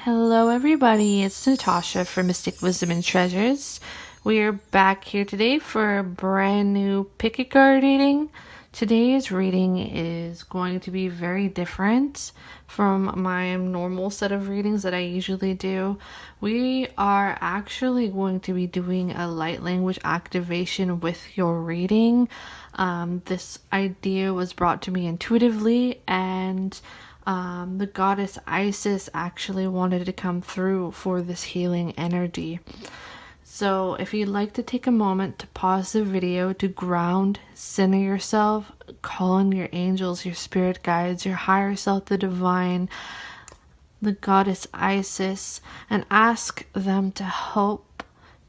Hello, everybody. It's Natasha from Mystic Wisdom and Treasures. We are back here today for a brand new pick a card reading. Today's reading is going to be very different from my normal set of readings that I usually do. We are actually going to be doing a light language activation with your reading. This idea was brought to me intuitively, and the goddess Isis actually wanted to come through for this healing energy. So if you'd like to take a moment to pause the video to ground, center yourself, call in your angels, your spirit guides, your higher self, the divine, the goddess Isis, and ask them to help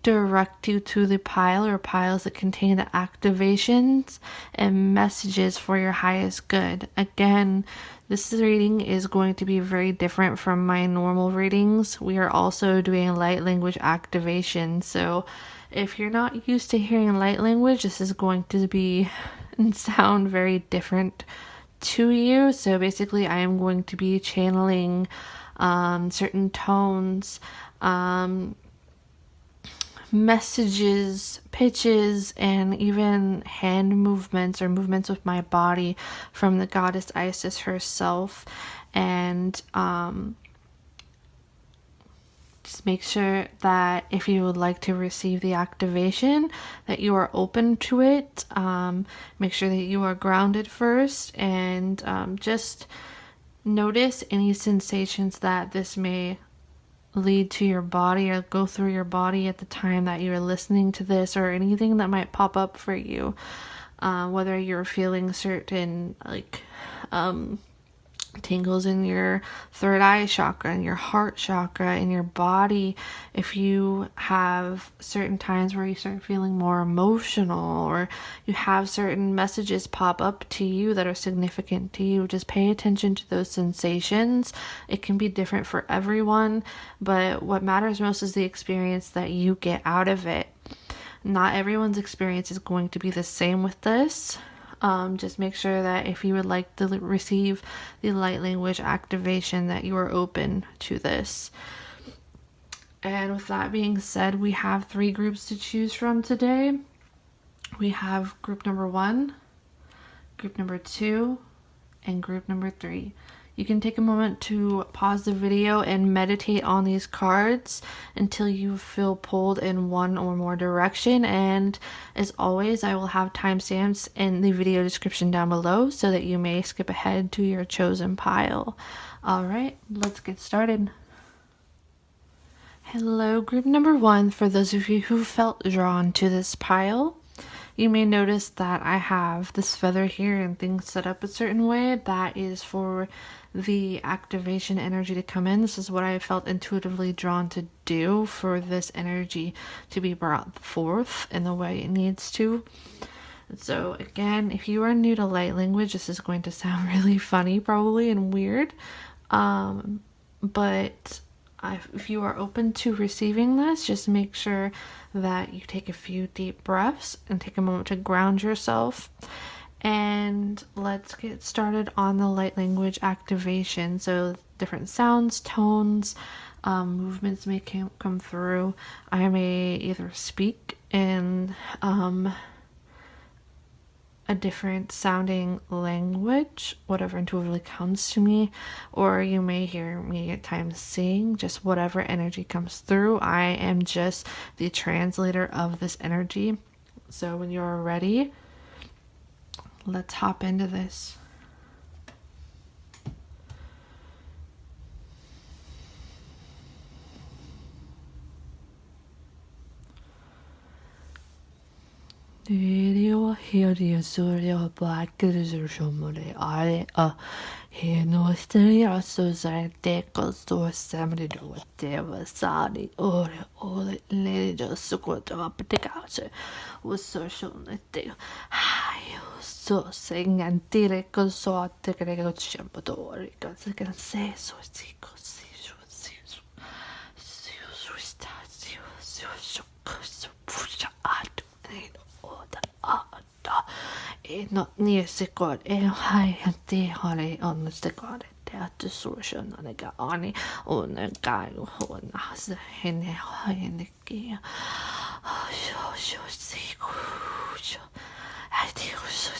direct you to the pile or piles that contain the activations and messages for your highest good. Again, this reading is going to be very different from my normal readings. We are also doing light language activation, so if you're not used to hearing light language, this is going to be and sound very different to you. So basically, I am going to be channeling certain tones, messages, pitches, and even hand movements or movements with my body from the goddess Isis herself. And just make sure that if you would like to receive the activation, that you are open to it. Make sure that you are grounded first, and just notice any sensations that this may lead to your body or go through your body at the time that you're listening to this, or anything that might pop up for you, whether you're feeling certain tingles in your third eye chakra and your heart chakra in your body. If you have certain times where you start feeling more emotional, or you have certain messages pop up to you that are significant to you, just pay attention to those sensations. It can be different for everyone, but what matters most is the experience that you get out of it. Not everyone's experience is going to be the same with this. Just make sure that if you would like to receive the light language activation, that you are open to this. And with that being said, we have 3 groups to choose from today. We have group number 1, group number 2, and group number 3. You can take a moment to pause the video and meditate on these cards until you feel pulled in one or more direction. And as always, I will have timestamps in the video description down below so that you may skip ahead to your chosen pile. Alright, let's get started. Hello, group number 1. For those of you who felt drawn to this pile, you may notice that I have this feather here and things set up a certain way. That is for the activation energy to come in. This is what I felt intuitively drawn to do for this energy to be brought forth in the way it needs to. So again, if you are new to light language, this is going to sound really funny probably and weird. But if you are open to receiving this, just make sure that you take a few deep breaths and take a moment to ground yourself. And let's get started on the light language activation. So different sounds, tones, movements may come through. I may either speak in a different sounding language, whatever intuitively comes to me, or you may hear me at times sing, just whatever energy comes through. I am just the translator of this energy. So when you're ready, let's hop into this. Video here Surya Black Shomore I no stereo society costo assembly do whatever sadi or lady just squat up the couch was social netting. So sing and direct so take a go champadori because I can say so not near secret, and high and they honey on the secret. to social nega ani on a guy who has a hene kia. So see, I think so.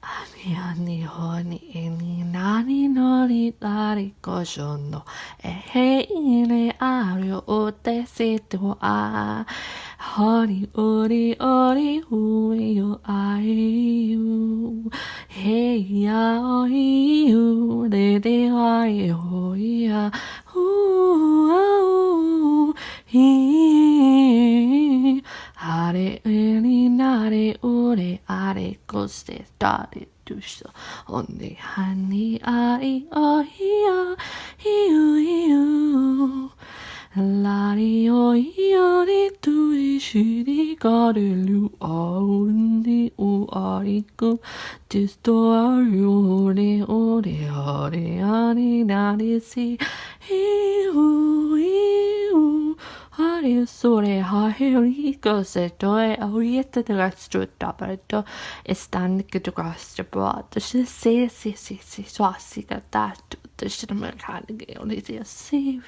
Ani ani honi eni nani nori lari koshono e he ine ario o te seto a hori ori ori hui o ai u he ya o hi u de ai o ya u hi hare eni nare ore are koste stare dusha onde hani ai o hi u lari o hi ri tu shiri garelu aundi o ariku distorio ore ari nari si hi u Hari sore haheri cose toe auriete de la strutta perto e stanno che tu costa brotto se swasi catato de shit mechaniche only see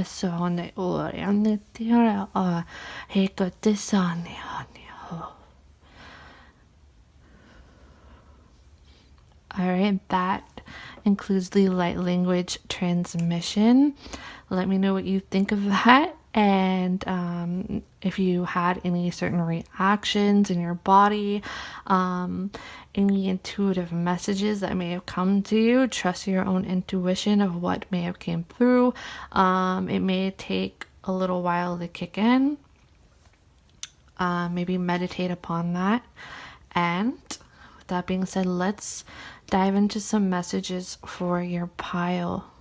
Sone or and the he got the sun. Alright, that includes the light language transmission. Let me know what you think of that, and if you had any certain reactions in your body, any intuitive messages that may have come to you. Trust your own intuition of what may have came through. It may take a little while to kick in. Maybe meditate upon that. And with that being said, let's dive into some messages for your pile.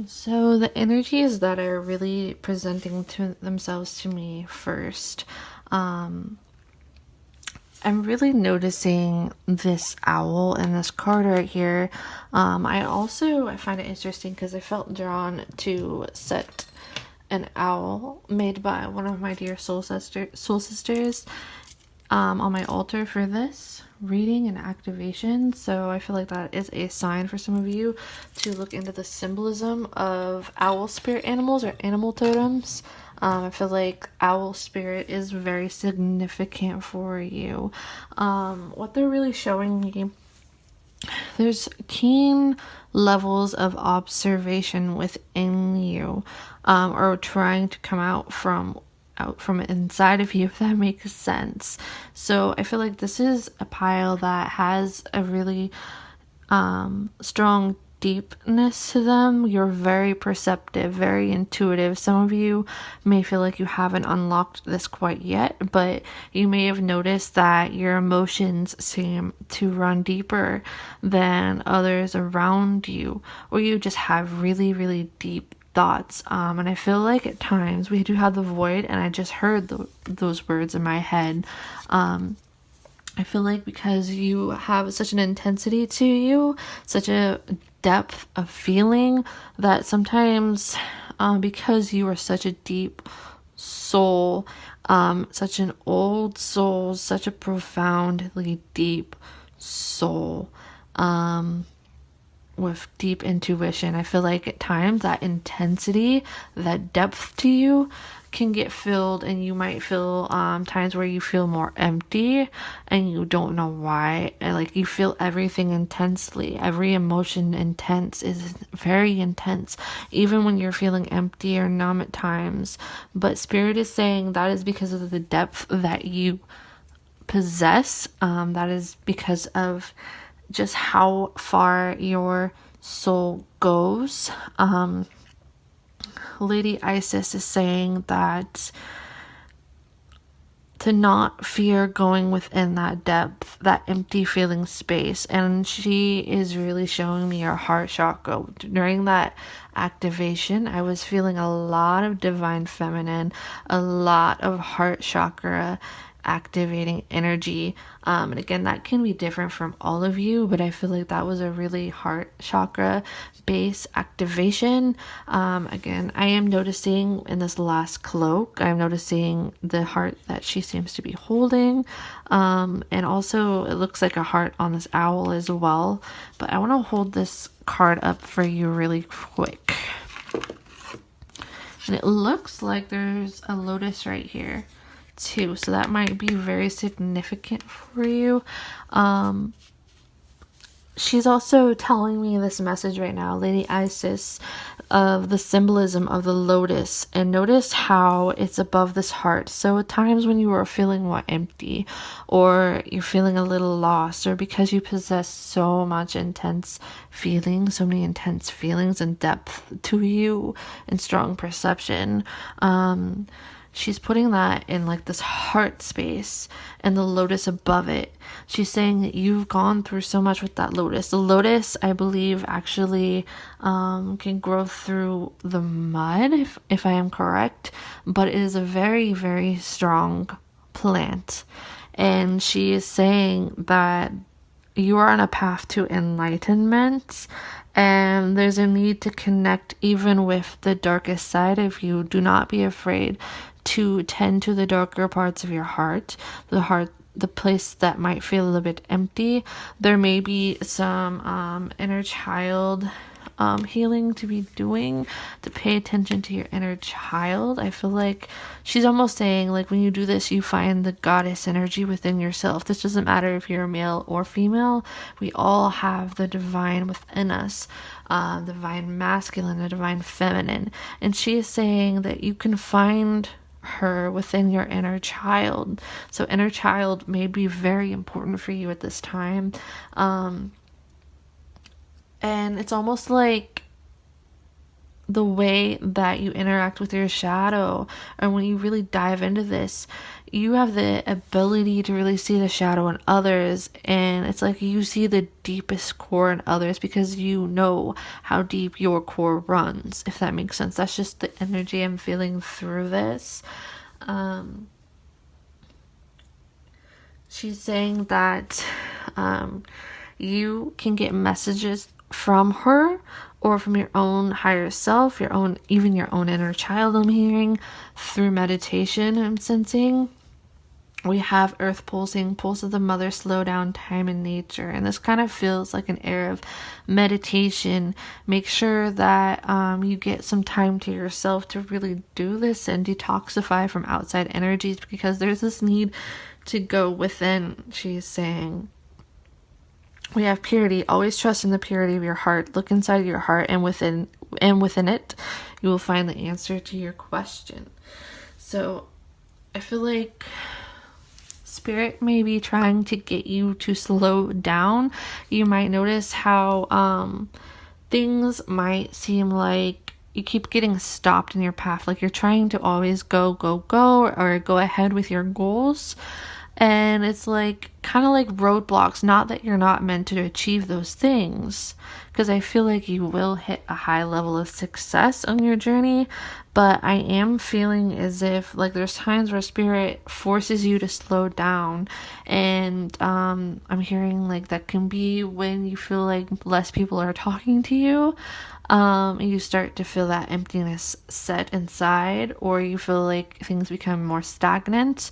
So the energies that are really presenting to themselves to me first, I'm really noticing this owl and this card right here. I find it interesting because I felt drawn to set an owl made by one of my dear soul sisters on my altar for this reading and activation. So I feel like that is a sign for some of you to look into the symbolism of owl spirit animals or animal totems. I feel like owl spirit is very significant for you. What they're really showing me, there's keen levels of observation within you, or trying to come out from inside of you, if that makes sense. So I feel like this is a pile that has a really strong deepness to them. You're very perceptive, very intuitive. Some of you may feel like you haven't unlocked this quite yet, but you may have noticed that your emotions seem to run deeper than others around you, or you just have really, really deep thoughts. And I feel like at times we do have the void, and I just heard those words in my head. I feel like because you have such an intensity to you, such a depth of feeling, that sometimes because you are such a deep soul, such an old soul, such a profoundly deep soul, with deep intuition, I feel like at times that intensity, that depth to you can get filled, and you might feel times where you feel more empty and you don't know why. And like you feel everything intensely, every emotion intense is very intense, even when you're feeling empty or numb at times. But spirit is saying that is because of the depth that you possess. That is because of just how far your soul goes. Lady Isis is saying that to not fear going within that depth, that empty feeling space. And she is really showing me her heart chakra. During that activation, I was feeling a lot of divine feminine, a lot of heart chakra activating energy. And again, that can be different from all of you, but I feel like that was a really heart chakra base activation. Again, I am noticing in this last cloak, I'm noticing the heart that she seems to be holding. And also it looks like a heart on this owl as well. But I want to hold this card up for you really quick. And it looks like there's a lotus right here too. So that might be very significant for you. She's also telling me this message right now, Lady Isis, of the symbolism of the lotus. And notice how it's above this heart. So at times when you are feeling more empty, or you're feeling a little lost, or because you possess so much intense feelings, so many intense feelings and depth to you and strong perception, she's putting that in like this heart space and the lotus above it. She's saying that you've gone through so much with that lotus. The lotus, I believe, actually can grow through the mud, if I am correct. But it is a very, very strong plant. And she is saying that you are on a path to enlightenment, and there's a need to connect even with the darkest side of you. Do not be afraid to tend to the darker parts of your heart, the place that might feel a little bit empty. There may be some inner child healing to be doing, to pay attention to your inner child. I feel like she's almost saying, like, when you do this, you find the goddess energy within yourself. This doesn't matter if you're male or female. We all have the divine within us, divine masculine, the divine feminine. And she is saying that you can find her within your inner child. So inner child may be very important for you at this time. And it's almost like the way that you interact with your shadow, and when you really dive into this, you have the ability to really see the shadow in others, and it's like you see the deepest core in others because you know how deep your core runs, if that makes sense. That's just the energy I'm feeling through this. She's saying that you can get messages from her or from your own higher self, even your own inner child, I'm hearing, through meditation. I'm sensing we have earth pulsing, pulse of the mother, slow down time in nature, and this kind of feels like an era of meditation. Make sure that you get some time to yourself to really do this and detoxify from outside energies, because there's this need to go within. She's saying we have purity. Always trust in the purity of your heart. Look inside your heart, and within it, you will find the answer to your question. So I feel like Spirit may be trying to get you to slow down. You might notice how things might seem like you keep getting stopped in your path. Like you're trying to always go, or go ahead with your goals. And it's like kind of like roadblocks. Not that you're not meant to achieve those things, because I feel like you will hit a high level of success on your journey. But I am feeling as if like there's times where Spirit forces you to slow down. And I'm hearing like that can be when you feel like less people are talking to you. You start to feel that emptiness set inside, or you feel like things become more stagnant.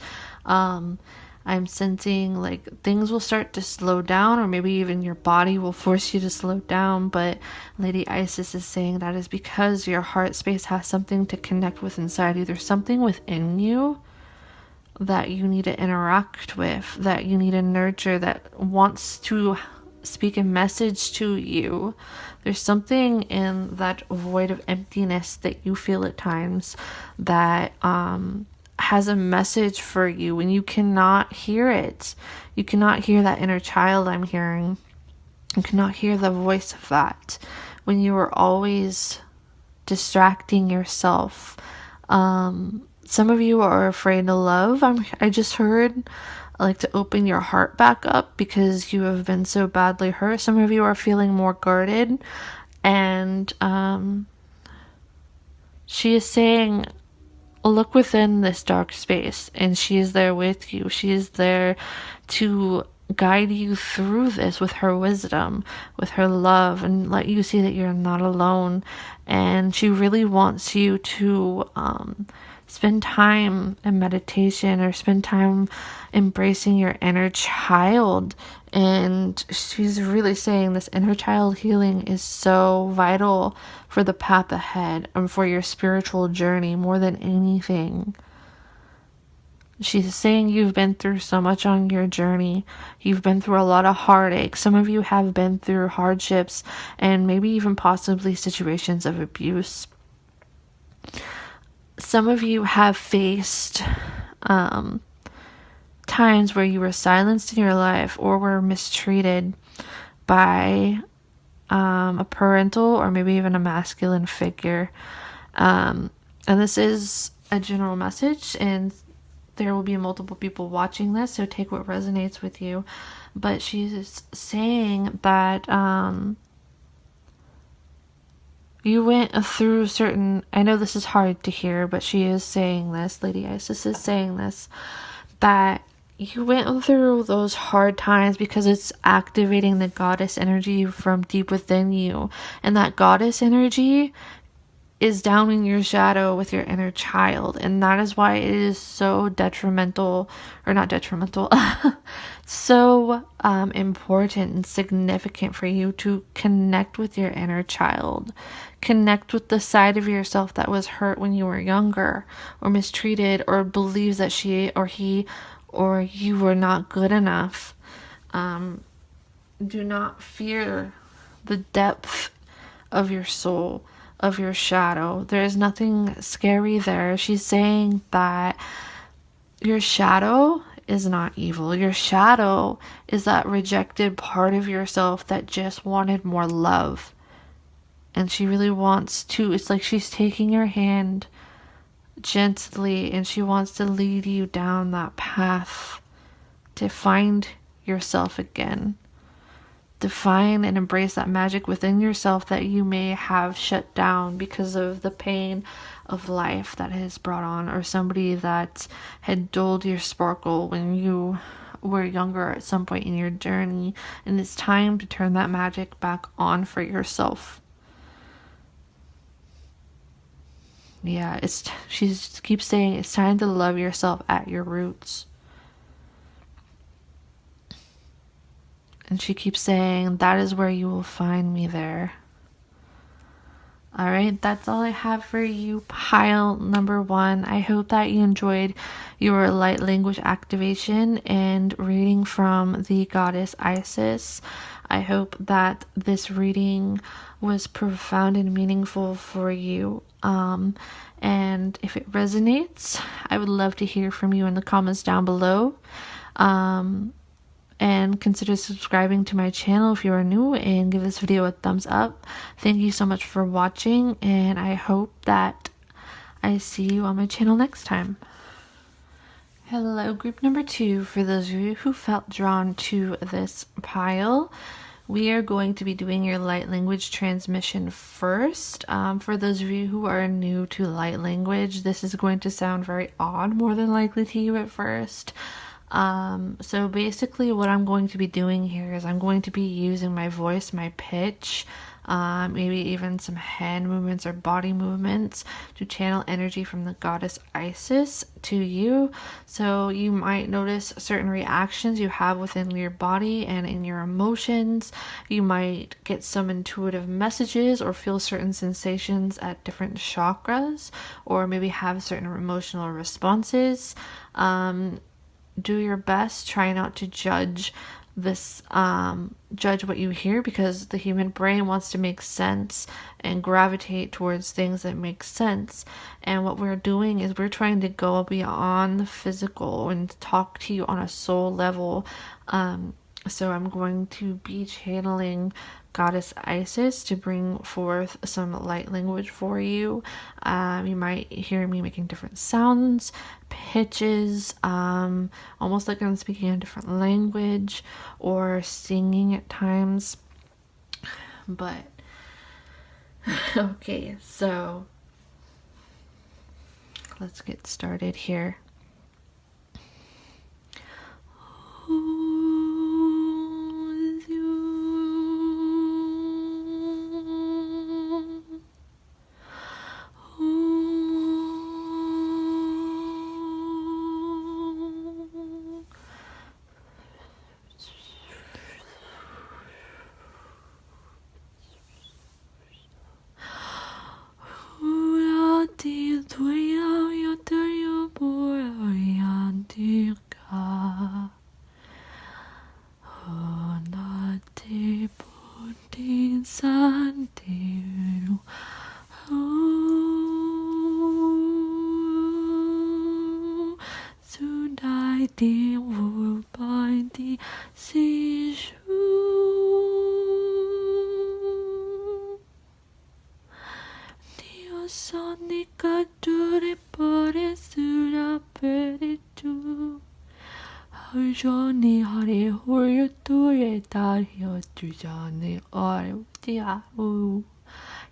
I'm sensing like things will start to slow down, or maybe even your body will force you to slow down. But Lady Isis is saying that is because your heart space has something to connect with inside you. There's something within you that you need to interact with, that you need to nurture, that wants to speak a message to you. There's something in that void of emptiness that you feel at times that has a message for you, and you cannot hear it. You cannot hear that inner child I'm hearing. You cannot hear the voice of that when you are always distracting yourself. Some of you are afraid to love. I just heard, like, to open your heart back up because you have been so badly hurt. Some of you are feeling more guarded, and she is saying look within this dark space, and she is there with you. She is there to guide you through this with her wisdom, with her love, and let you see that you're not alone. And she really wants you to spend time in meditation or spend time embracing your inner child. And she's really saying this inner child healing is so vital for the path ahead and for your spiritual journey more than anything. She's saying you've been through so much on your journey. You've been through a lot of heartache. Some of you have been through hardships and maybe even possibly situations of abuse. Some of you have faced times where you were silenced in your life or were mistreated by a parental or maybe even a masculine figure. And this is a general message, and there will be multiple people watching this, so take what resonates with you. But she's saying that you went through certain, I know this is hard to hear, but she is saying this, Lady Isis is saying this, that you went through those hard times because it's activating the goddess energy from deep within you. And that goddess energy is down in your shadow with your inner child. And that is why it is so detrimental, or not detrimental, so important and significant for you to connect with your inner child. Connect with the side of yourself that was hurt when you were younger, or mistreated, or believes that she or he or you were not good enough. Do not fear the depth of your soul, of your shadow. There is nothing scary there. She's saying that your shadow is not evil. Your shadow is that rejected part of yourself that just wanted more love. And she really wants to, it's like she's taking your hand gently and she wants to lead you down that path to find yourself again. Define and embrace that magic within yourself that you may have shut down because of the pain of life that has brought on, or somebody that had dulled your sparkle when you were younger at some point in your journey. And it's time to turn that magic back on for yourself. Yeah, she keeps saying it's time to love yourself at your roots. And she keeps saying, that is where you will find me there. Alright, that's all I have for you, pile number 1. I hope that you enjoyed your light language activation and reading from the goddess Isis. I hope that this reading was profound and meaningful for you. And if it resonates, I would love to hear from you in the comments down below. And consider subscribing to my channel if you are new, and give this video a thumbs up. Thank you so much for watching, and I hope that I see you on my channel next time. Hello, group number 2. For those of you who felt drawn to this pile, we are going to be doing your light language transmission first. For those of you who are new to light language, this is going to sound very odd more than likely to you at first. So basically what I'm going to be doing here is I'm going to be using my voice, my pitch, maybe even some hand movements or body movements to channel energy from the goddess Isis to you. So you might notice certain reactions you have within your body and in your emotions. You might get some intuitive messages or feel certain sensations at different chakras, or maybe have certain emotional responses. Do your best. Try not to judge judge what you hear, because the human brain wants to make sense and gravitate towards things that make sense. And what we're doing is we're trying to go beyond the physical and talk to you on a soul level. So I'm going to be channeling Goddess Isis to bring forth some light language for you. You might hear me making different sounds, pitches, almost like I'm speaking a different language, or singing at times. But okay, so let's get started here. Johnny Hari Huruture Dario Tujani or Diau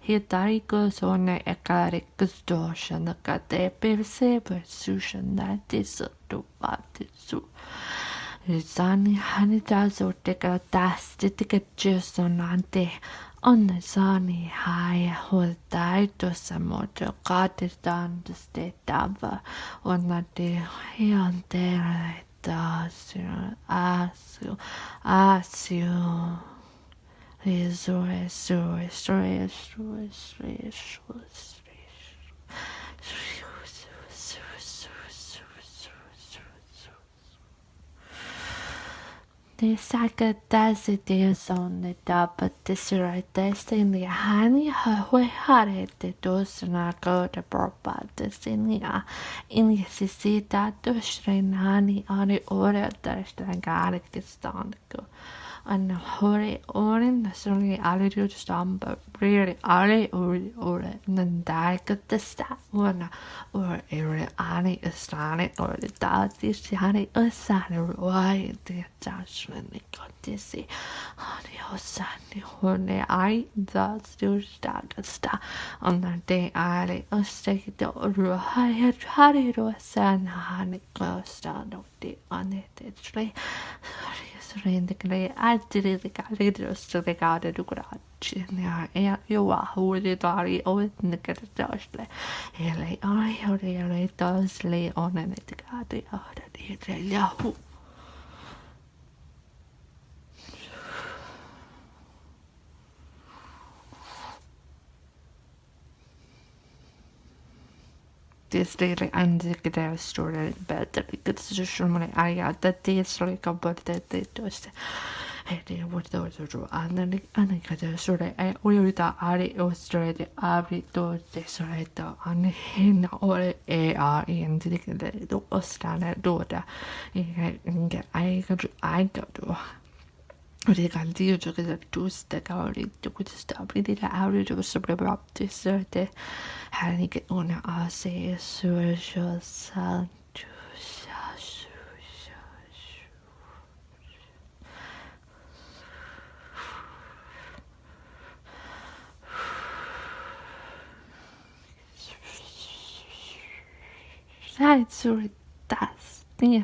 Hitariko Sone Ekarikus Doshan Kate Persever Sushana Disoto Batisu Zani Hanitazo Tika Das Tika Jusonante on the Zani High who died to Samoto Katistan the state Dava on the day on there. Asio, the sakadasity on the top of this right destiny, honey, her hare the dosna go to propa destinia in the sisita dosrin honey on the order destinagarek distanco. And hurry orin the sorry already stamp but really are or then die at the stat one or a ani a stanic or the dad this honey a sad why the judgment got this see honey oh sandy horny I that's still stag a star on that day I a stake the or I had tried it or san honey close stand of the on it sorry altri regale du gracci e io ho le dari o ne che tosle e lei ai o le tosle o ne te cade ora di yahoo. Det är inte det står bättre. Det är så man är det är så lika bort det just det var det så annan kan så det och jag vet att och så det är då det så det an hen och är inte det då och stanna då där jag då. Och det kan det ju det just det kan det kunde stoppa det där audio och så blir det upp till så det här ni kan ordna att se så så Nej, så das. Ja.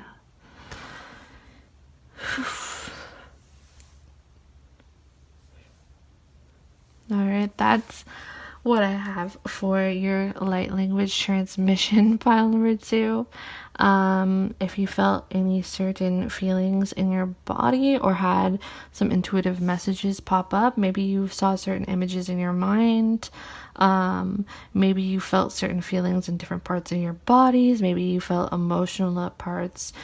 Alright, that's what I have for your light language transmission file number 2. If you felt any certain feelings in your body or had some intuitive messages pop up, maybe you saw certain images in your mind, maybe you felt certain feelings in different parts of your bodies, maybe you felt emotional at parts,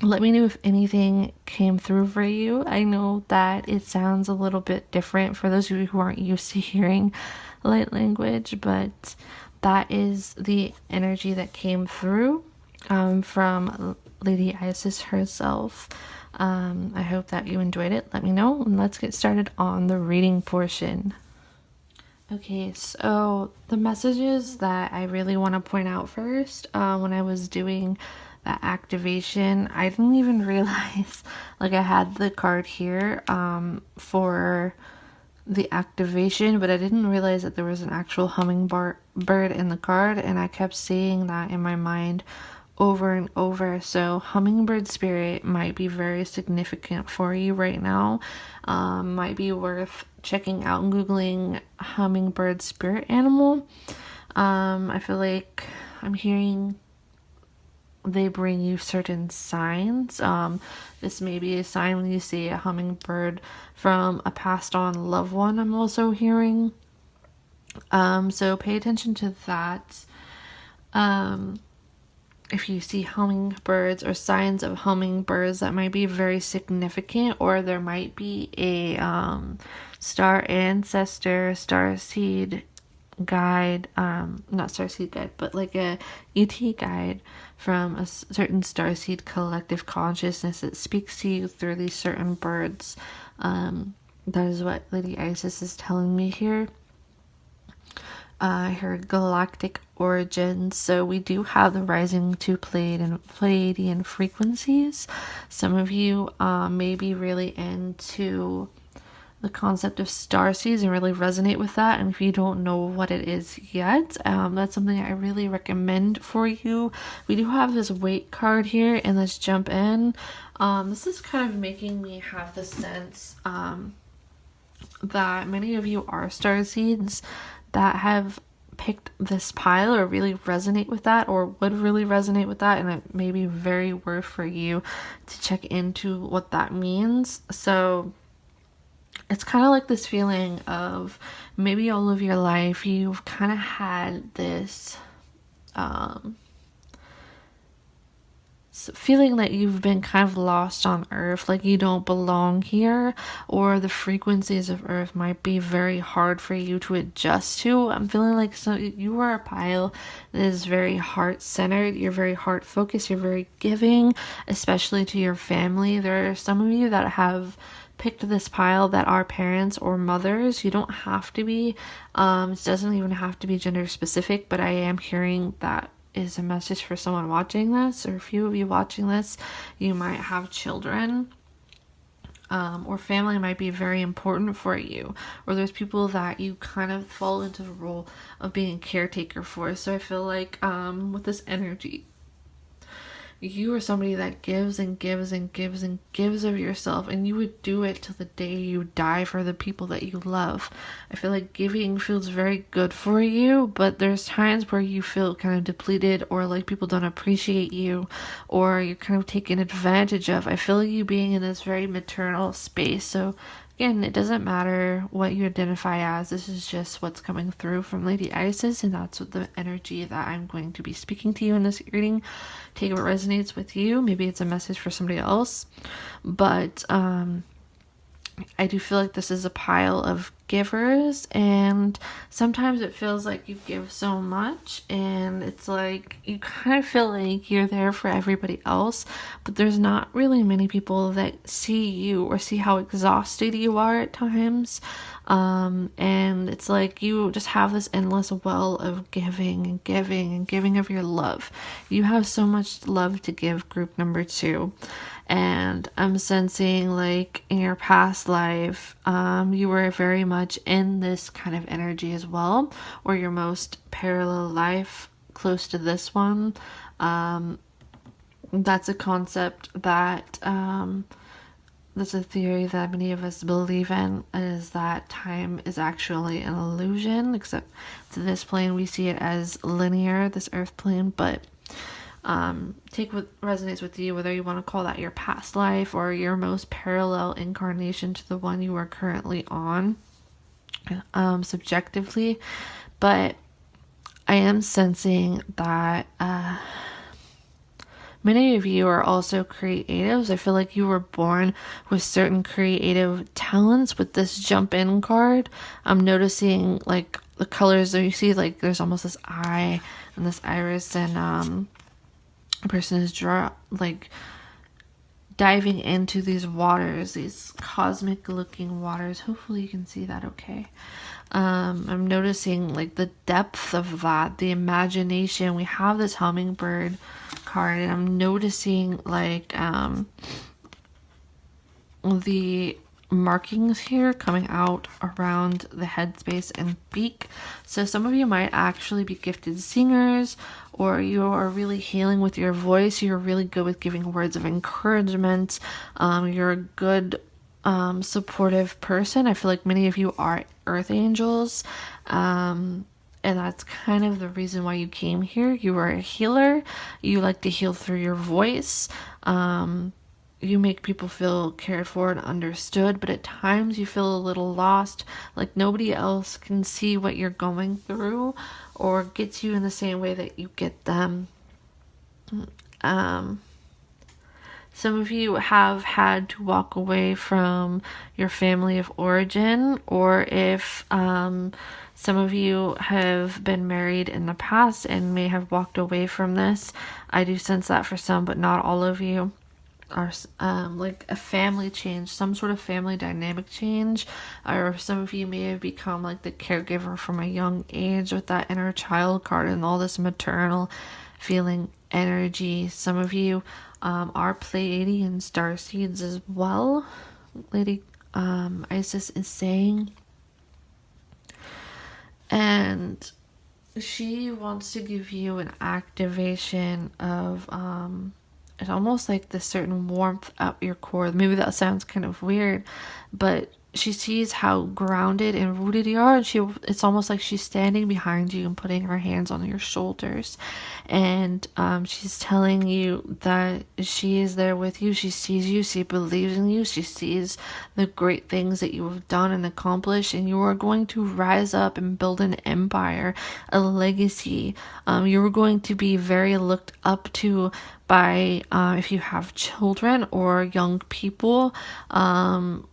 let me know if anything came through for you. I know that it sounds a little bit different for those of you who aren't used to hearing light language, but that is the energy that came through from Lady Isis herself. I hope that you enjoyed it. Let me know, and let's get started on the reading portion. Okay, so the messages that I really want to point out first, when I was doing that activation, I didn't even realize like I had the card here for the activation, but I didn't realize that there was an actual hummingbird in the card, and I kept seeing that in my mind over and over. So hummingbird spirit might be very significant for you right now. Might be worth checking out and googling hummingbird spirit animal. I feel like I'm hearing they bring you certain signs. This may be a sign when you see a hummingbird from a passed on loved one, I'm also hearing. So pay attention to that. If you see hummingbirds or signs of hummingbirds, that might be very significant, or there might be a star ancestor, star seed guide, not star seed guide, but like a ET guide from a certain star seed collective consciousness that speaks to you through these certain birds. That is what Lady Isis is telling me here. I heard galactic origins, so we do have the rising to Pleiadian frequencies. Some of you may be really into the concept of starseeds and really resonate with that. And if you don't know what it is yet, that's something I really recommend for you. We do have this wait card here, and let's jump in. This is kind of making me have the sense that many of you are starseeds that have picked this pile or really resonate with that, or would really resonate with that, and it may be very worth for you to check into what that means. So it's kind of like this feeling of maybe all of your life you've kind of had this feeling that you've been kind of lost on Earth, like you don't belong here, or the frequencies of Earth might be very hard for you to adjust to. I'm feeling like you are a pile that is very heart-centered, you're very heart-focused, you're very giving, especially to your family. There are some of you that have picked this pile that are parents or mothers. You don't have to be. It doesn't even have to be gender specific, but I am hearing that is a message for someone watching this, or a few of you watching this. You might have children, or family might be very important for you, or there's people that you kind of fall into the role of being a caretaker for. So I feel like with this energy, you are somebody that gives and gives and gives and gives of yourself, and you would do it till the day you die for the people that you love. I feel like giving feels very good for you, but there's times where you feel kind of depleted, or like people don't appreciate you, or you're kind of taken advantage of. I feel like you being in this very maternal space. So again, it doesn't matter what you identify as. This is just what's coming through from Lady Isis, and that's what the energy that I'm going to be speaking to you in this reading. Take what resonates with you. Maybe it's a message for somebody else, but I do feel like this is a pile of givers, and sometimes it feels like you give so much, and it's like you kind of feel like you're there for everybody else, but there's not really many people that see you or see how exhausted you are at times. And it's like you just have this endless well of giving and giving and giving of your love. You have so much love to give, group number 2. And I'm sensing like in your past life, you were very much in this kind of energy as well, or your most parallel life close to this one. That's a concept that that's a theory that many of us believe in, is that time is actually an illusion, except to this plane we see it as linear, this earth plane. But take what resonates with you, whether you want to call that your past life or your most parallel incarnation to the one you are currently on, subjectively. But I am sensing that many of you are also creatives. I feel like you were born with certain creative talents. With this jump in card, I'm noticing like the colors that you see, like there's almost this eye and this iris, and a person is diving into these waters, these cosmic looking waters. Hopefully you can see that okay. I'm noticing like the depth of that, the imagination. We have this hummingbird card, and I'm noticing like the markings here coming out around the headspace and beak. So some of you might actually be gifted singers, or you are really healing with your voice. You're really good with giving words of encouragement. You're a good supportive person. I feel like many of you are earth angels. And that's kind of the reason why you came here. You are a healer. You like to heal through your voice. You make people feel cared for and understood, but at times you feel a little lost, like nobody else can see what you're going through or gets you in the same way that you get them. Some of you have had to walk away from your family of origin, or if some of you have been married in the past and may have walked away from this. I do sense that for some, but not all of you. Or like a family change, some sort of family dynamic change, or some of you may have become like the caregiver from a young age with that inner child card and all this maternal feeling energy. Some of you are Pleiadian starseeds as well. Lady Isis is saying, and she wants to give you an activation of it's almost like this certain warmth up your core. Maybe that sounds kind of weird, but she sees how grounded and rooted you are, and it's almost like she's standing behind you and putting her hands on your shoulders, and she's telling you that she is there with you. She sees you, she believes in you, she sees the great things that you have done and accomplished, and you are going to rise up and build an empire, a legacy. You are going to be very looked up to by if you have children or young people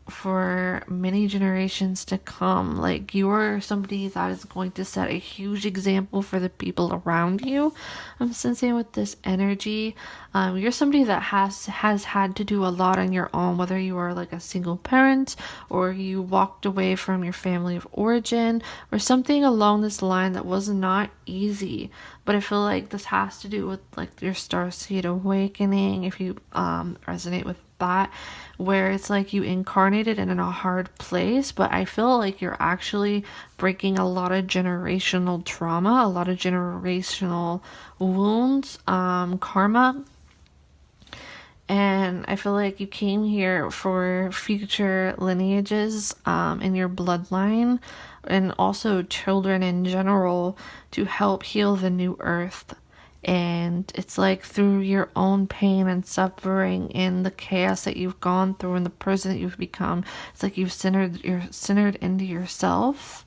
for many generations to come. Like, you are somebody that is going to set a huge example for the people around you. I'm sensing with this energy, you're somebody that has had to do a lot on your own, whether you are like a single parent or you walked away from your family of origin or something along this line that was not easy. But I feel like this has to do with like your starseed awakening, if you resonate with that, where it's like you incarnated in a hard place, but I feel like you're actually breaking a lot of generational trauma, a lot of generational wounds, karma. And I feel like you came here for future lineages in your bloodline, and also children in general, to help heal the new earth. And it's like through your own pain and suffering and the chaos that you've gone through and the person that you've become, it's like you're centered into yourself.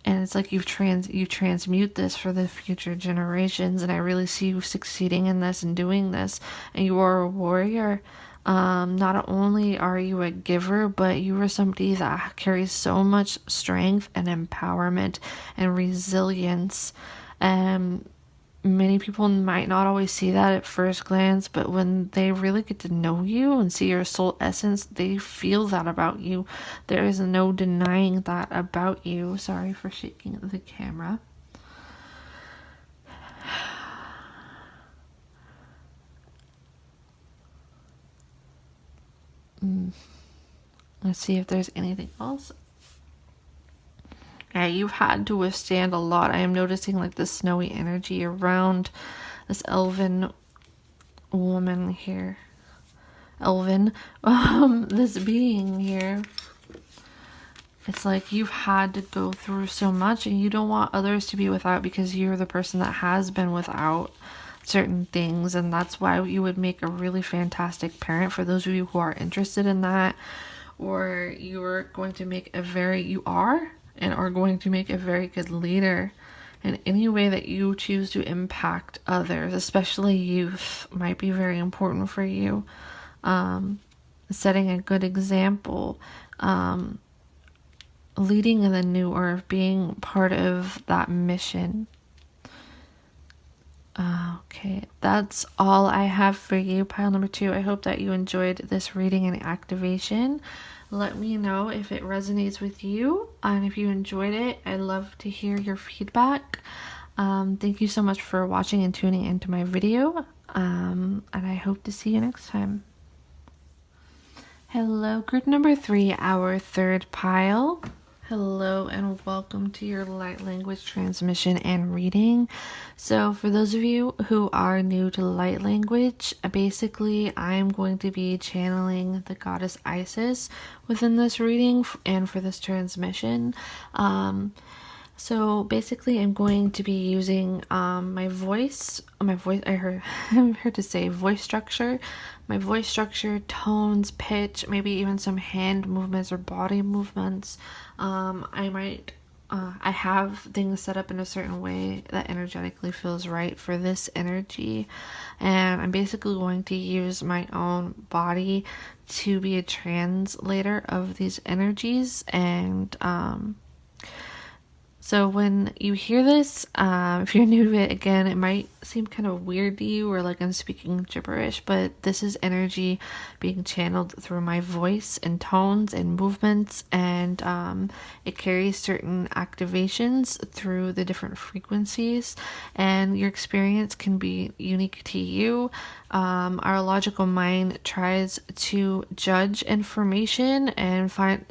And it's like you transmute this for the future generations, and I really see you succeeding in this and doing this. And you are a warrior. Not only are you a giver, but you are somebody that carries so much strength and empowerment and resilience. Many people might not always see that at first glance, but when they really get to know you and see your soul essence, they feel that about you. There is no denying that about you. Sorry for shaking the camera. Let's see if there's anything else. Yeah, you've had to withstand a lot. I am noticing like the snowy energy around this elven woman here. This being here. It's like you've had to go through so much, and you don't want others to be without, because you're the person that has been without certain things, and that's why you would make a really fantastic parent for those of you who are interested in that. Or you're going to make you are going to make a very good leader in any way that you choose to impact others, especially youth, might be very important for you. Setting a good example, leading in the new, or being part of that mission. Okay, that's all I have for you, pile number 2. I hope that you enjoyed this reading and activation. Let me know if it resonates with you, and if you enjoyed it, I'd love to hear your feedback. Thank you so much for watching and tuning into my video, and I hope to see you next time. Hello, group number 3, our third pile. Hello and welcome to your light language transmission and reading. So for those of you who are new to light language, basically I'm going to be channeling the goddess Isis within this reading and for this transmission. So basically, I'm going to be using my voice. I heard to say voice structure. My voice structure, tones, pitch, maybe even some hand movements or body movements. I have things set up in a certain way that energetically feels right for this energy, and I'm basically going to use my own body to be a translator of these energies and so when you hear this, if you're new to it, again, it might seem kind of weird to you or like I'm speaking gibberish, but this is energy being channeled through my voice and tones and movements, and it carries certain activations through the different frequencies, and your experience can be unique to you. Our logical mind tries to judge information and find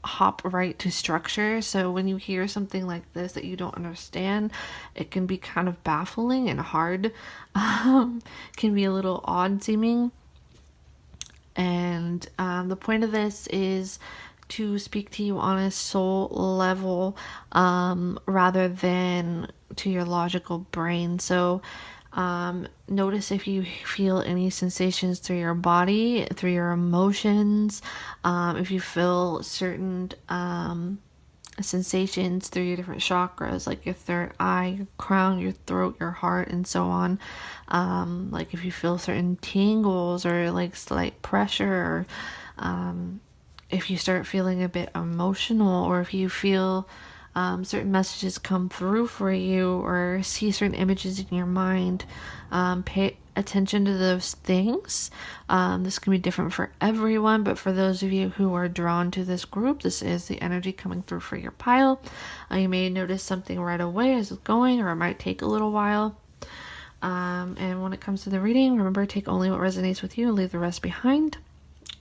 hop right to structure. So when you hear something like this that you don't understand, it can be kind of baffling and hard. Can be a little odd seeming. And the point of this is to speak to you on a soul level rather than to your logical brain. So notice if you feel any sensations through your body, through your emotions, if you feel certain sensations through your different chakras, like your third eye, your crown, your throat, your heart, and so on. Like if you feel certain tingles or like slight pressure, or if you start feeling a bit emotional, or if you feel certain messages come through for you or see certain images in your mind, pay attention to those things. This can be different for everyone, but for those of you who are drawn to this group, this is the energy coming through for your pile. You may notice something right away as it's going, or it might take a little while. And when it comes to the reading, remember, take only what resonates with you and leave the rest behind.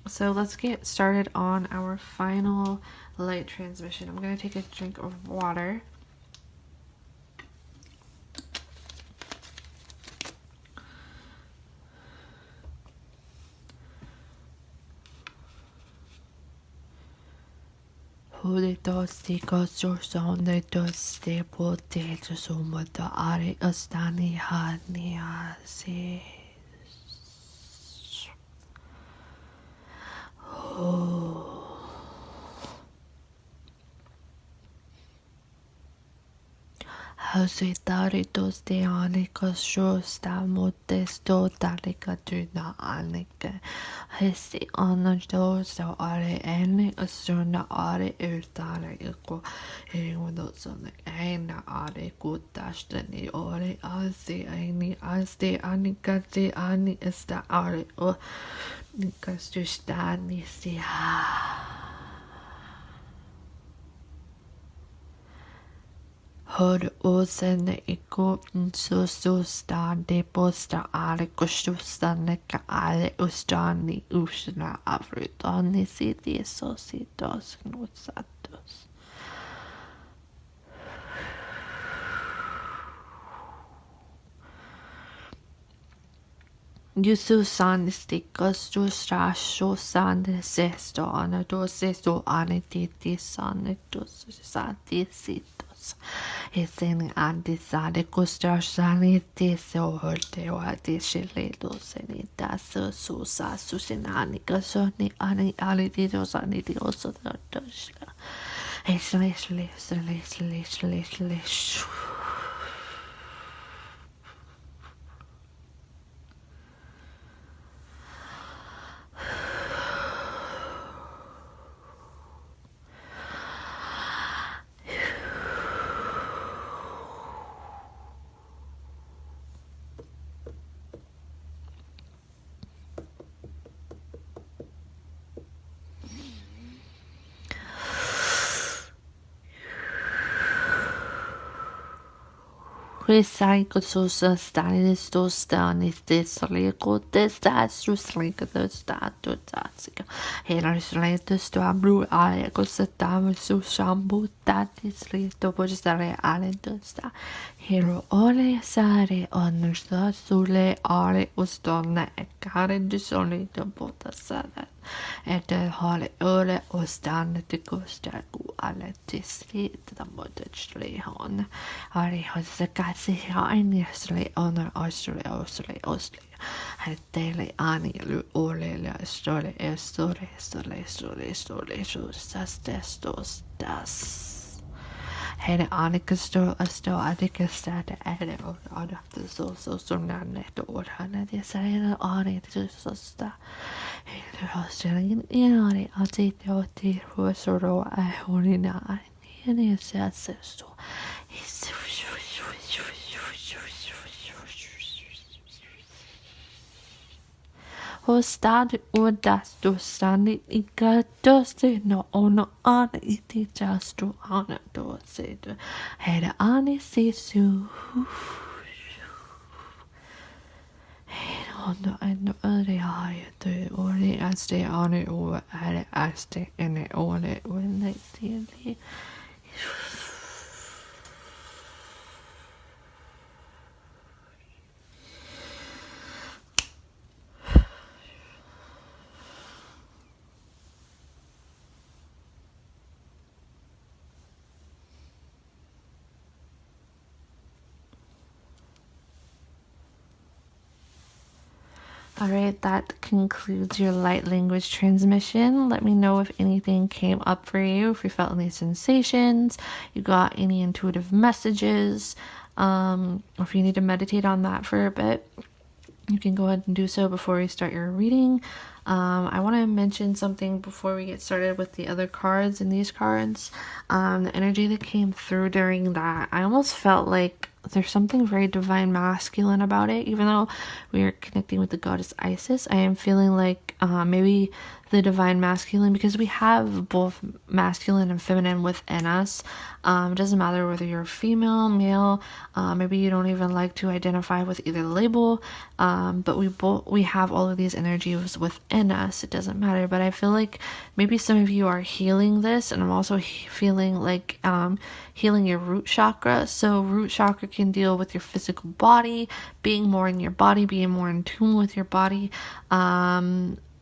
So let's get started on our final light transmission. I'm going to take a drink of water. Holy tosti kosor sonde tosti pote sumata are astani hania se. Hausitaritos de anicos shosta motesto tarica tuna anica. Hesti anados so are ene asuna are urtare iko. Ewono sonic aina are gutastani ore azi aini aste anica de ani esta are o nicastustani si. Hör osen iko so sta de posta ale kostustane ka ale ustani usna avrutani siti sositos nusatos. Yusu san stikas to strasho san sesto anadosesto anetiti sanetos satisitos. Esen antisade costrasani so holte o atisheledo senitas susa susinani casoni ani alitidos anitioso doshla. Eslesh. Questa cosa sta in sto stani stesso lego testa su slick the stato tassica. E la slate sto blu ale cosa stava su shampoo tati slito poi stare ale testa. Hero ole sare on sta sulle ale ostone e care di solito bota sada. E del hale ole ostane te costa gu ale tislit da modachli hon. Ari hos katsi haini sli honor osli. Dele ani lu ole la stole stole sas das. Hele anikasto asto adikastade ere or adapte so nanne to orhana de sare ani to sosta. Hele hostelin inari atite oti huosoro a horina. Ni sas. Hostad udas dostani ikadoste no ono ana iti jastu ana dosedu. Heda ani sisu. Heda ono ori hai tu ori aste ani o hede aste ene ori ori tili. Alright, that concludes your light language transmission. Let me know if anything came up for you, if you felt any sensations, you got any intuitive messages, or if you need to meditate on that for a bit. You can go ahead and do so before you start your reading. I want to mention something before we get started with the other cards and these cards. The energy that came through during that, I almost felt like there's something very divine masculine about it. Even though we are connecting with the goddess Isis, I am feeling like maybe the divine masculine, because we have both masculine and feminine within us. It doesn't matter whether you're female, male, maybe you don't even like to identify with either label, but we have all of these energies within us. It doesn't matter, but I feel like maybe some of you are healing this, and I'm also feeling like healing your root chakra. So root chakra can deal with your physical body, being more in your body, being more in tune with your body,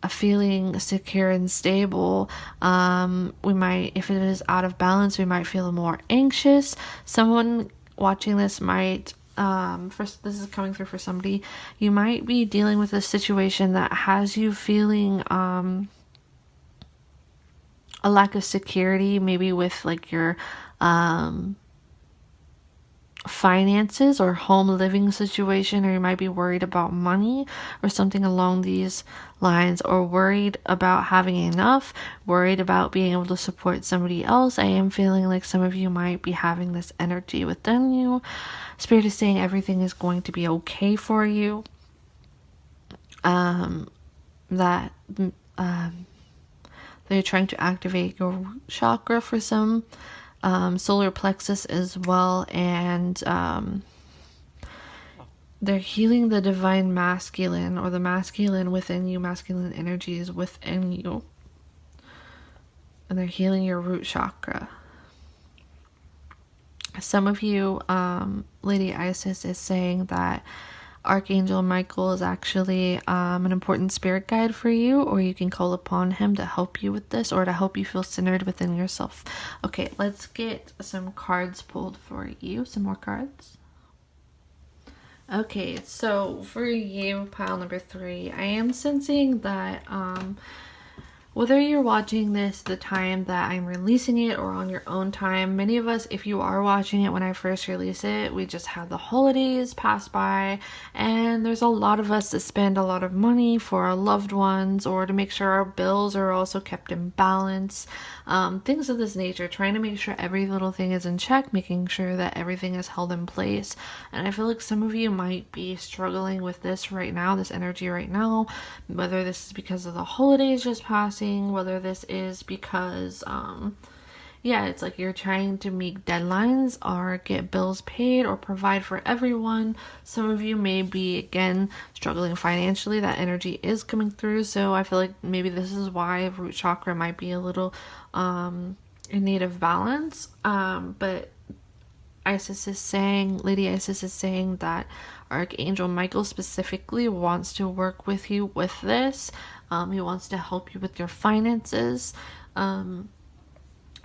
feeling secure and stable. We might, if it is out of balance, we might feel more anxious. Someone watching this might, first, this is coming through for somebody, you might be dealing with a situation that has you feeling a lack of security, maybe with like your finances or home living situation, or you might be worried about money or something along these lines, or worried about having enough, worried about being able to support somebody else. I am feeling like some of you might be having this energy within you. Spirit is saying everything is going to be okay for you. That they're trying to activate your root chakra for some, solar plexus as well, and they're healing the divine masculine, or the masculine within you, masculine energies within you, and they're healing your root chakra. Some of you, Lady Isis is saying that Archangel Michael is actually an important spirit guide for you, or you can call upon him to help you with this, or to help you feel centered within yourself. Okay, let's get some cards pulled for you. Some more cards. Okay, so for you, pile number 3, I am sensing that whether you're watching this the time that I'm releasing it or on your own time, many of us, if you are watching it when I first release it, we just had the holidays pass by, and there's a lot of us that spend a lot of money for our loved ones, or to make sure our bills are also kept in balance, things of this nature, trying to make sure every little thing is in check, making sure that everything is held in place. And I feel like some of you might be struggling with this right now, this energy right now, whether this is because of the holidays just passing, whether this is because yeah, it's like you're trying to meet deadlines or get bills paid or provide for everyone. Some of you may be, again, struggling financially. That energy is coming through. So I feel like maybe this is why root chakra might be a little in need of balance. But Lady Isis is saying that Archangel Michael specifically wants to work with you with this. He wants to help you with your finances.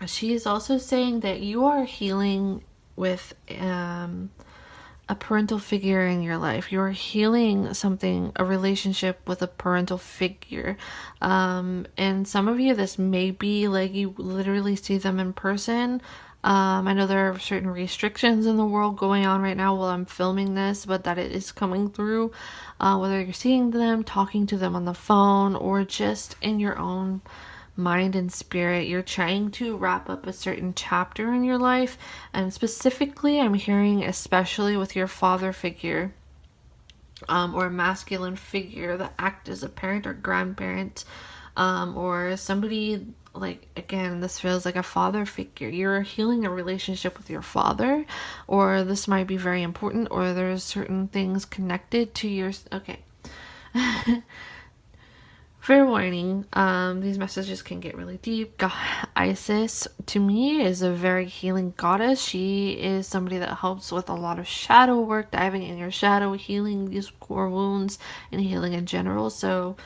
She is also saying that you are healing with a parental figure in your life. You're healing something, a relationship with a parental figure. And some of you, this may be like you literally see them in person. I know there are certain restrictions in the world going on right now while I'm filming this, but that it is coming through. Whether you're seeing them, talking to them on the phone, or just in your own mind and spirit, you're trying to wrap up a certain chapter in your life. And specifically, I'm hearing especially with your father figure, or a masculine figure that act as a parent or grandparent, or somebody, like, again, this feels like a father figure. You're healing a relationship with your father, or this might be very important, or there's certain things connected to your, okay. Fair warning, these messages can get really deep. Isis, to me, is a very healing goddess. She is somebody that helps with a lot of shadow work, diving in your shadow, healing these core wounds, and healing in general. So,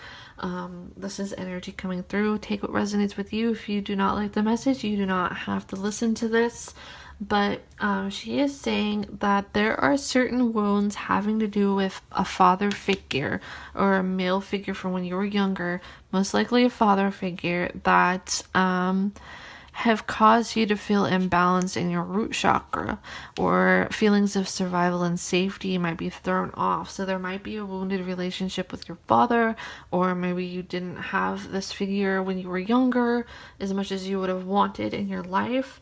this is energy coming through. Take what resonates with you. If you do not like the message, you do not have to listen to this. But she is saying that there are certain wounds having to do with a father figure or a male figure from when you were younger, most likely a father figure, that have caused you to feel imbalanced in your root chakra, or feelings of survival and safety might be thrown off. So there might be a wounded relationship with your father, or maybe you didn't have this figure when you were younger as much as you would have wanted in your life.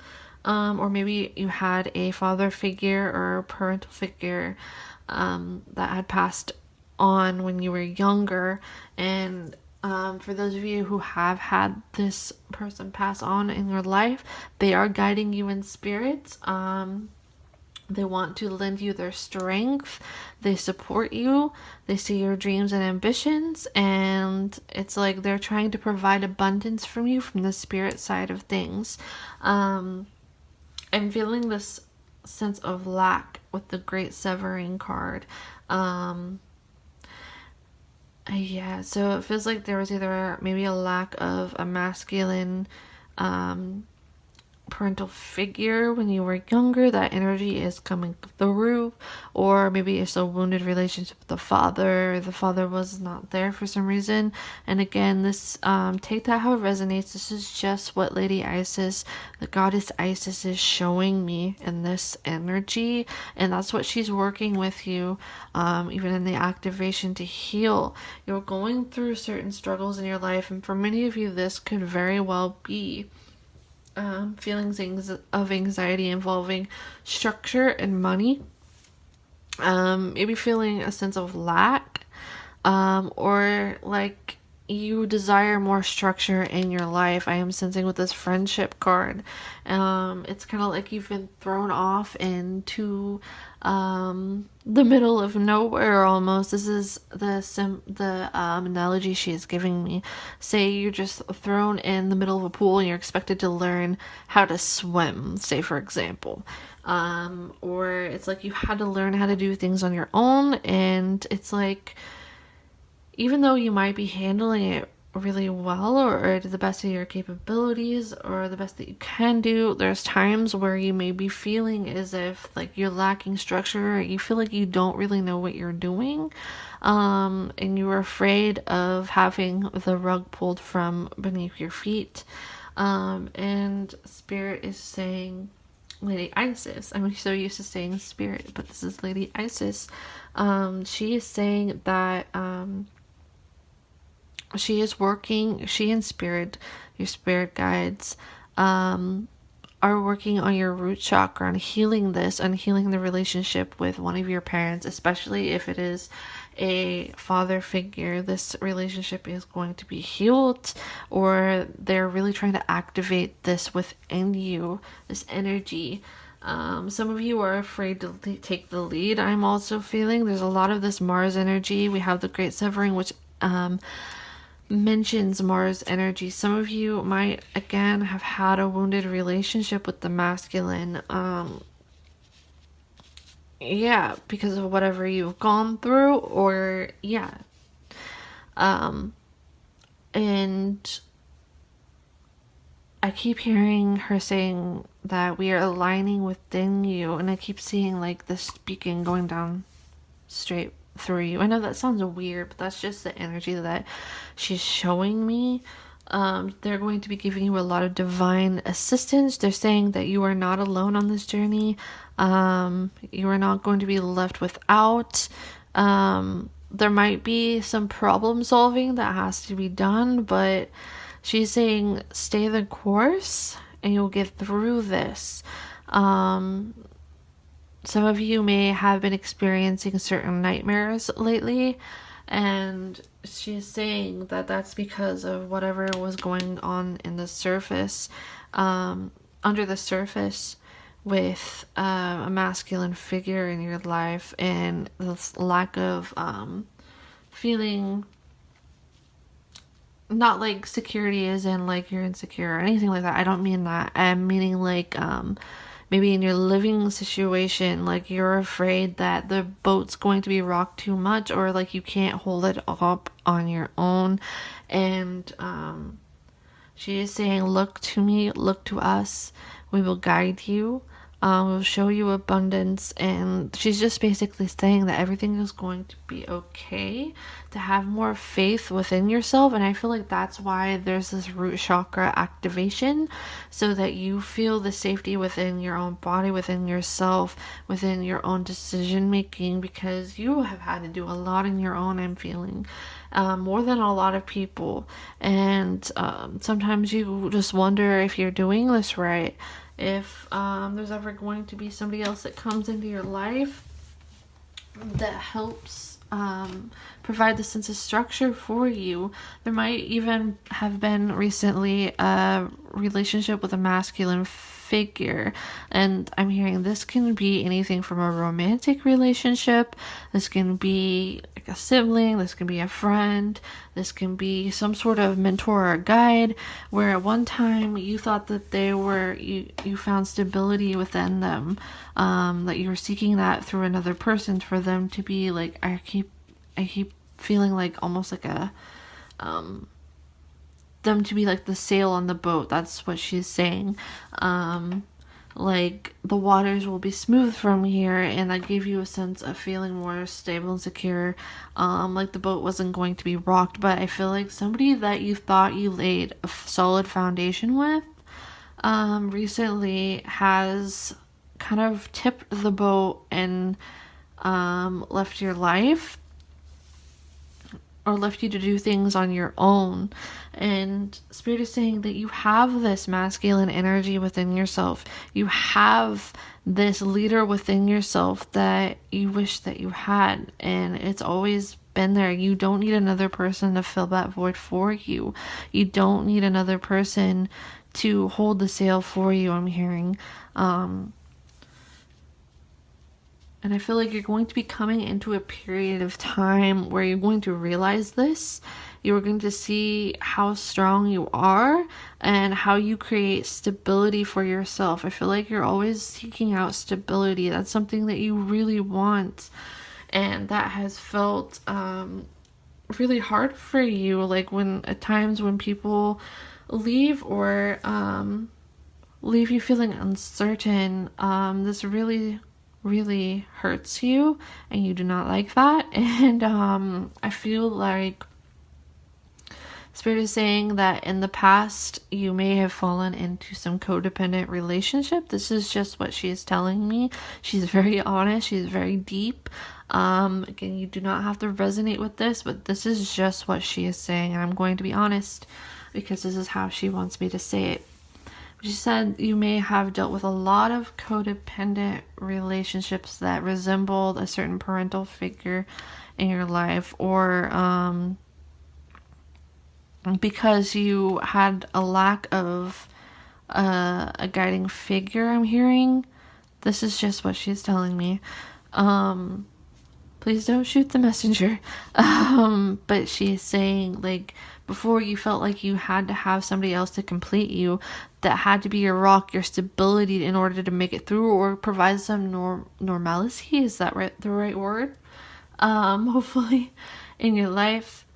Or maybe you had a father figure or a parental figure that had passed on when you were younger. And for those of you who have had this person pass on in your life, they are guiding you in spirit. They want to lend you their strength. They support you. They see your dreams and ambitions. And it's like they're trying to provide abundance from you from the spirit side of things. I'm feeling this sense of lack with the Great Severing card. Yeah, so it feels like there was either maybe a lack of a masculine parental figure when you were younger. That energy is coming through, or maybe it's a wounded relationship with the father. The father was not there for some reason. And again, this take that how it resonates. This is just what Lady Isis, the goddess Isis, is showing me in this energy, and that's what she's working with you, even in the activation to heal. You're going through certain struggles in your life, and for many of you this could very well be feelings of anxiety involving structure and money. Maybe feeling a sense of lack, or like you desire more structure in your life. I am sensing with this friendship card. It's kind of like you've been thrown off into the middle of nowhere almost. This is the analogy she is giving me. Say you're just thrown in the middle of a pool and you're expected to learn how to swim, say for example. Or it's like you had to learn how to do things on your own, and it's like, even though you might be handling it really well, or to the best of your capabilities, or the best that you can do, there's times where you may be feeling as if like you're lacking structure, or you feel like you don't really know what you're doing, and you're afraid of having the rug pulled from beneath your feet. And Spirit is saying, Lady Isis, I'm so used to saying Spirit, but this is Lady Isis. She is saying that she is working, she and Spirit, your spirit guides, are are working on your root chakra and healing this and healing the relationship with one of your parents, especially if it is a father figure. This relationship is going to be healed, or they're really trying to activate this within you, this energy. Some of you are afraid to take the lead. I'm also feeling there's a lot of this Mars energy. We have the Great Severing, which mentions Mars energy. Some of you might, again, have had a wounded relationship with the masculine. Yeah, because of whatever you've gone through, or yeah. And I keep hearing her saying that we are aligning within you, and I keep seeing like this beacon going down straight through you. I know that sounds weird, but that's just the energy that she's showing me. They're going to be giving you a lot of divine assistance. They're saying that you are not alone on this journey. You are not going to be left without. There might be some problem solving that has to be done, but she's saying stay the course and you'll get through this. Some of you may have been experiencing certain nightmares lately, and she's saying that that's because of whatever was going on in the surface, under the surface, with a masculine figure in your life, and this lack of feeling, not like security is in like you're insecure or anything like that. I don't mean that. I'm meaning like maybe in your living situation, like you're afraid that the boat's going to be rocked too much, or like you can't hold it up on your own. And she is saying, look to me, look to us, we will guide you, we'll show you abundance. And she's just basically saying that everything is going to be okay, to have more faith within yourself. And I feel like that's why there's this root chakra activation, so that you feel the safety within your own body, within yourself, within your own decision making, because you have had to do a lot in your own, I'm feeling. More than a lot of people. And sometimes you just wonder if you're doing this right, if there's ever going to be somebody else that comes into your life that helps provide the sense of structure for you. There might even have been recently a relationship with a masculine figure, and I'm hearing this can be anything from a romantic relationship, this can be like a sibling, this can be a friend, this can be some sort of mentor or guide, where at one time you thought that they were, you found stability within them, that you were seeking that through another person, for them to be like, I keep feeling like almost like a them to be like the sail on the boat. That's what she's saying. Like the waters will be smooth from here, and that gave you a sense of feeling more stable and secure, like the boat wasn't going to be rocked. But I feel like somebody that you thought you laid a solid foundation with recently has kind of tipped the boat and left your life, or left you to do things on your own. And Spirit is saying that you have this masculine energy within yourself. You have this leader within yourself that you wish that you had, and it's always been there. You don't need another person to fill that void for you. You don't need another person to hold the sail for you, I'm hearing. And I feel like you're going to be coming into a period of time where you're going to realize this. You're going to see how strong you are and how you create stability for yourself. I feel like you're always seeking out stability. That's something that you really want. And that has felt really hard for you. Like at times when people leave, or leave you feeling uncertain, this really hurts you, and you do not like that. And I feel like Spirit is saying that in the past you may have fallen into some codependent relationship. This is just what she is telling me. She's very honest, she's very deep. Again, you do not have to resonate with this, but this is just what she is saying, and I'm going to be honest because this is how she wants me to say it. She said you may have dealt with a lot of codependent relationships that resembled a certain parental figure in your life, or because you had a lack of a guiding figure, I'm hearing. This is just what she's telling me. Please don't shoot the messenger. But she's saying, like, before you felt like you had to have somebody else to complete you, that had to be your rock, your stability in order to make it through or provide some normalcy. Is that right? The right word? Hopefully in your life,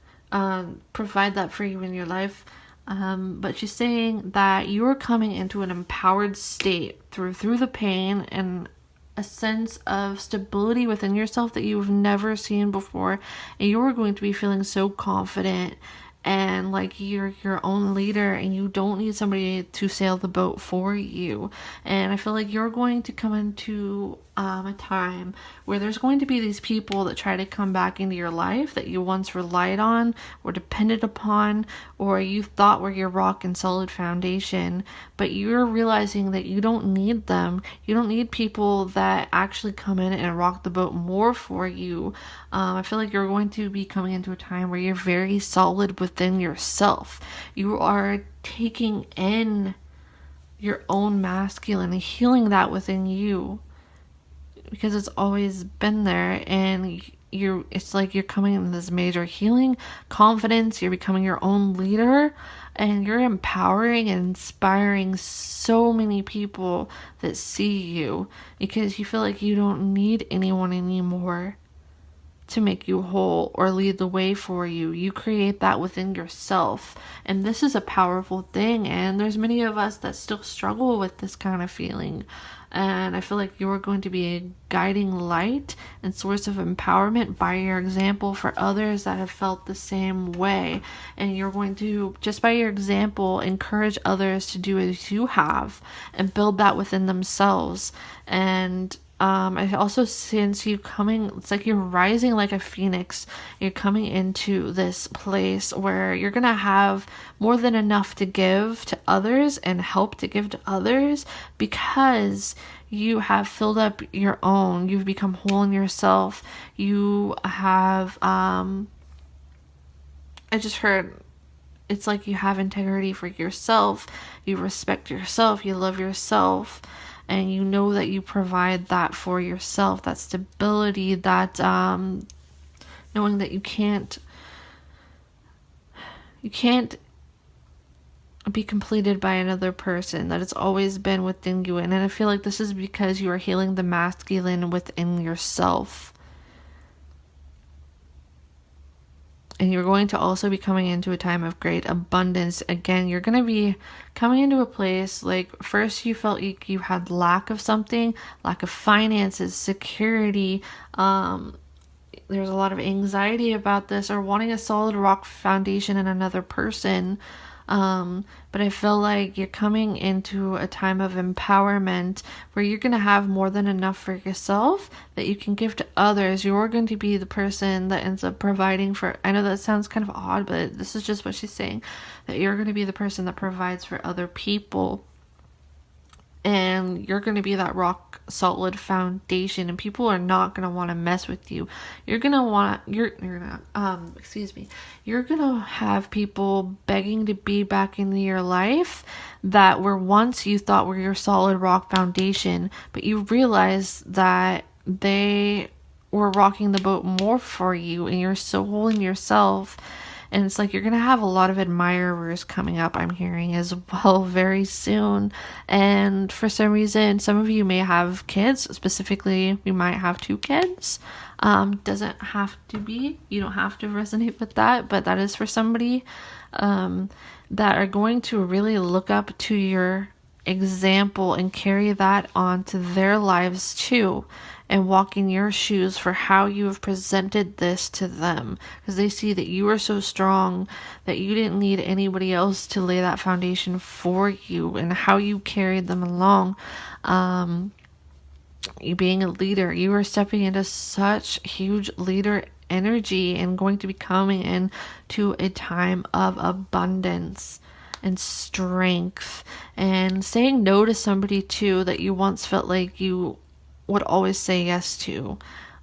provide that for you in your life. But she's saying that you're coming into an empowered state through the pain and a sense of stability within yourself that you've never seen before, and you're going to be feeling so confident and like you're your own leader and you don't need somebody to sail the boat for you. And I feel like you're going to come into a time where there's going to be these people that try to come back into your life that you once relied on or depended upon, or you thought were your rock and solid foundation, but you're realizing that you don't need them. You don't need people that actually come in and rock the boat more for you. I feel like you're going to be coming into a time where you're very solid within yourself. You are taking in your own masculine and healing that within you, because it's always been there, and it's like you're coming in this major healing, confidence, you're becoming your own leader, and you're empowering and inspiring so many people that see you, because you feel like you don't need anyone anymore to make you whole or lead the way for you. You create that within yourself, and this is a powerful thing, and there's many of us that still struggle with this kind of feeling. And I feel like you're going to be a guiding light and source of empowerment by your example for others that have felt the same way. And you're going to, just by your example, encourage others to do as you have and build that within themselves. And I also sense you coming, it's like you're rising like a phoenix. You're coming into this place where you're going to have more than enough to give to others and help to give to others, because you have filled up your own. You've become whole in yourself. You have, I just heard, it's like you have integrity for yourself. You respect yourself. You love yourself. And you know that you provide that for yourself, that stability, that knowing that you can't be completed by another person, that it's always been within you. And I feel like this is because you are healing the masculine within yourself. And you're going to also be coming into a time of great abundance. Again, you're going to be coming into a place like, first you felt like you had lack of something, lack of finances, security. There's a lot of anxiety about this, or wanting a solid rock foundation in another person. But I feel like you're coming into a time of empowerment where you're going to have more than enough for yourself that you can give to others. You're going to be the person that ends up providing for, I know that sounds kind of odd, but this is just what she's saying, that you're going to be the person that provides for other people. And you're going to be that rock solid foundation, and people are not going to want to mess with you. You're going to have people begging to be back into your life that were once you thought were your solid rock foundation, but you realize that they were rocking the boat more for you, and you're so whole in yourself. And it's like you're going to have a lot of admirers coming up, I'm hearing, as well, very soon. And for some reason, some of you may have kids. Specifically, we might have 2 kids. Doesn't have to be. You don't have to resonate with that. But that is for somebody that are going to really look up to your example and carry that on to their lives too, and walk in your shoes for how you have presented this to them, because they see that you are so strong that you didn't need anybody else to lay that foundation for you, and how you carried them along. You being a leader, you are stepping into such huge leader energy and going to be coming into a time of abundance. and strength, and saying no to somebody too that you once felt like you would always say yes to,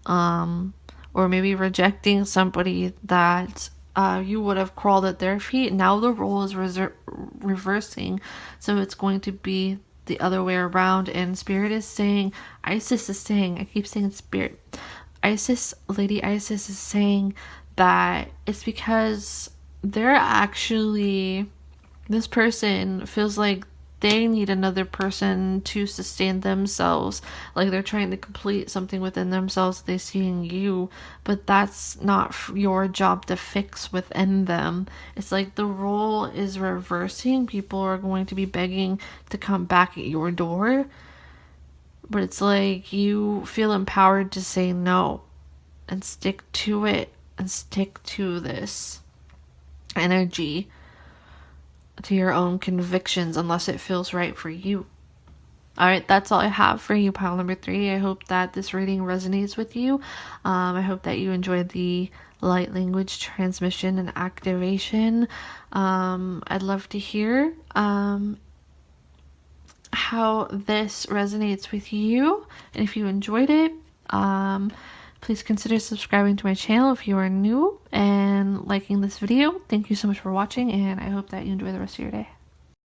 or maybe rejecting somebody that you would have crawled at their feet. Now the role is reversing, so it's going to be the other way around. And Spirit is saying, Isis is saying, I keep saying Spirit, Isis, Lady Isis is saying that it's because they're actually, this person feels like they need another person to sustain themselves, like they're trying to complete something within themselves they see in you, but that's not your job to fix within them. It's like the role is reversing. People are going to be begging to come back at your door, but it's like you feel empowered to say no and stick to it and stick to this energy, to your own convictions, unless it feels right for you. All right, that's all I have for you, pile number 3. I hope that this reading resonates with you. I hope that you enjoyed the light language transmission and activation. I'd love to hear how this resonates with you, and if you enjoyed it, please consider subscribing to my channel if you are new and liking this video. Thank you so much for watching, and I hope that you enjoy the rest of your day.